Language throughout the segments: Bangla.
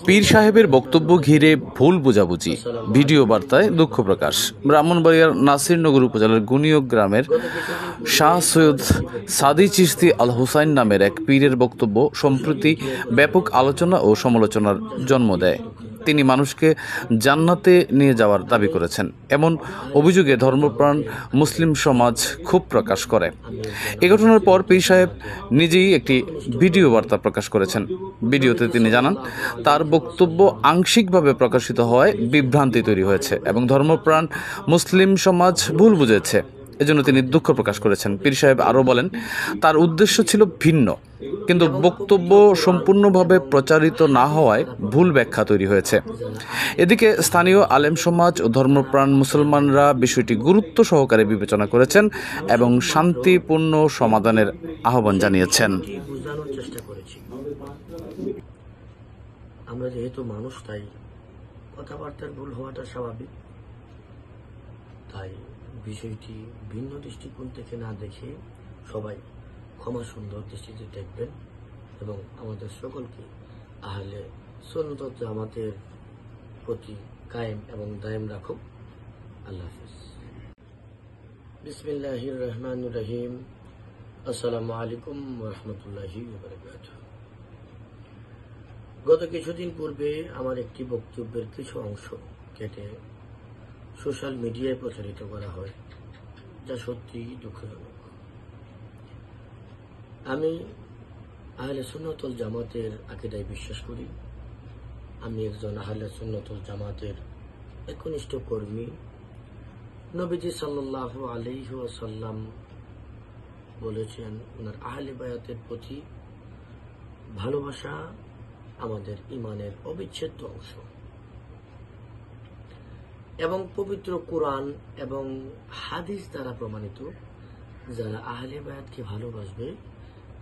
পীর সাহেবের বক্তব্য ঘিরে ভুল বোঝাবুঝি, ভিডিও বার্তায় দুঃখ প্রকাশ। ব্রাহ্মণবাড়িয়ার নাসিরনগর উপজেলার গুনিয়ক গ্রামের শাহ সৈয়দ সাদি চিশতি আল হুসাইন নামের এক পীরের বক্তব্য সম্প্রতি ব্যাপক আলোচনা ও সমালোচনার জন্ম দেয়। তিনি মানুষকে জান্নাতে নিয়ে যাওয়ার দাবি করেছেন, এমন অভিযোগে ধর্মপ্রাণ মুসলিম সমাজ ক্ষোভ প্রকাশ করে। এ ঘটনার পর পীর সাহেব নিজেই একটি ভিডিও বার্তা প্রকাশ করেছেন। ভিডিওতে তিনি জানান, তার বক্তব্য আংশিকভাবে প্রকাশিত হওয়ায় বিভ্রান্তি তৈরি হয়েছে এবং ধর্মপ্রাণ মুসলিম সমাজ ভুল বুঝেছে। এজন্য তিনি দুঃখ প্রকাশ করেছেন। পীর সাহেব আরও বলেন, তার উদ্দেশ্য ছিল ভিন্ন, কিন্তু বক্তব্য সম্পূর্ণভাবে প্রচারিত না হওয়ায় ভুল ব্যাখ্যা তৈরি হয়েছে। এদিকে স্থানীয় আলেম সমাজ ও ধর্মপ্রাণ মুসলমানরা বিষয়টি গুরুত্ব সহকারে বিবেচনা করেছেন এবং শান্তিপূর্ণ সমাধানের আহ্বান জানিয়েছেন। বোঝানোর চেষ্টা করেছি, আমরা যেহেতু মানুষ, তাই কথাবার্তার ভুল হওয়াটা স্বাভাবিক। তাই বিষয়টি ভিন্ন দৃষ্টিকোণ থেকে না দেখে সবাই ক্ষমা সুন্দর দৃষ্টিতে দেখবেন এবং আমাদের সকলকে আহলে সুন্নাত ওয়াল জামাতের প্রতি কায়েম এবং দায়েম রাখুক। আল্লাহ হাফেজ। বিসমিল্লাহির রহমানির রহিম। আসসালামু আলাইকুম ওয়া রাহমাতুল্লাহি ওয়া বারাকাতুহু। গত কিছুদিন পূর্বে আমার একটি বক্তব্যের কিছু অংশ কেটে সোশ্যাল মিডিয়ায় প্রচারিত করা হয়, যা সত্যি দুঃখজনক। আমি আহলে সুন্নাত ওয়াল জামাতের আকীদায় বিশ্বাস করি। আমি একজন আহলে সুন্নাত ওয়াল জামাতের একনিষ্ঠ কর্মী। নবীজি সাল্লাল্লাহু আলাইহি ওয়াসাল্লাম বলেছেন, ওনার আহলে বায়াতের প্রতি ভালোবাসা আমাদের ঈমানের অবিচ্ছেদ্য অংশ এবং পবিত্র কোরআন এবং হাদিস দ্বারা প্রমাণিত, যারা আহলে বায়াতকে ভালোবাসবে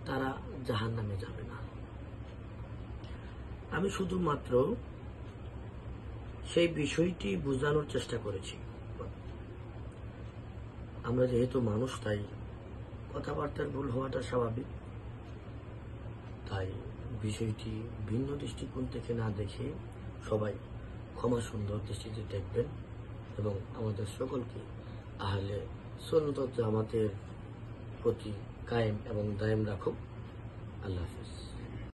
তারা জাহান্নামে যাবে না। আমি শুধুমাত্র সেই বিষয়টি বোঝানোর চেষ্টা করেছি। আমরা যেহেতু মানুষ, তাই কথাবার্তার ভুল হওয়াটা স্বাভাবিক। তাই বিষয়টি ভিন্ন দৃষ্টিকোণ থেকে না দেখে সবাই ক্ষমা সুন্দর দৃষ্টিতে দেখবেন এবং আমাদের সকলকে আহলে সুন্নাত ওয়াল জামাতের প্রতি কায়েম এবং দায়েম রাখুক। আল্লাহ হাফেজ।